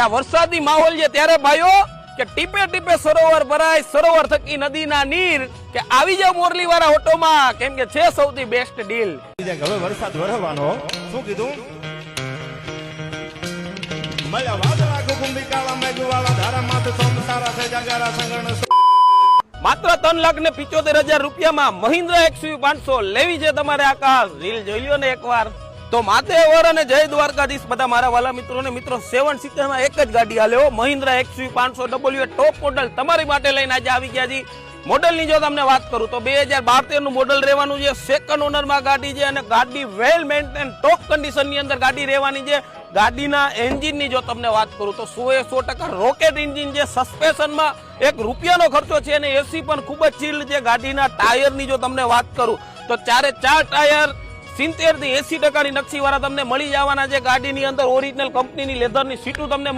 વરસાદી માહોલ છે ત્યારે ભાઈઓ કે ટીપે ટીપે સરોવર ભરાય, સરોવર થકી નદીના નીર કે આવી જાવ મોરલી વાળા ઓટોમાં, કેમ કે છે સૌથી બેસ્ટ ડીલ. હવે વરસાદ વરસવાનો શું કીધું? મળ્યા વાદળા કુકુંબી કાળા મેઘવાળા ધારા માથે સોમસારા છે જગારા સંગણ. માત્ર 3,75,000 રૂપિયામાં મહિન્દ્રા XUV 500 લેવી છે તમારે. આકાશ રીલ જોઈ લ્યો ને એકવાર. તો માતેવર અને જય દ્વારકાધીશ બધા મારા વાલા મિત્રોને. મિત્રો 7 સીટરમાં એક જ ગાડી હાલે હો, Mahindra XUV 500W top model તમારી માટે લઈને આજે આવી ગયા છે. મોડલની જો તમને વાત કરું તો 2012-13 નું મોડલ રહેવાનું છે. સેકન્ડ ઓનરમાં ગાડી છે અને ગાડી વેલ મેન્ટેન ટોપ કન્ડિશનની અંદર ગાડી રહેવાની છે. ગાડીના એન્જિનની જો તમને વાત કરું તો 100% રોકેટ એન્જિન છે. સસ્પેન્શનમાં ₹1નો ખર્ચો છે અને એસી પણ ખૂબ જ ચીલ્ડ છે. ગાડીના ટાયરની જો તમને વાત કરું તો 4 ટાયર 70 થી 80% નકશી વાળા તમને મળી જવાના છે. ગાડીની અંદર ઓરિજિનલ કંપનીની લેધરની સીટો તમને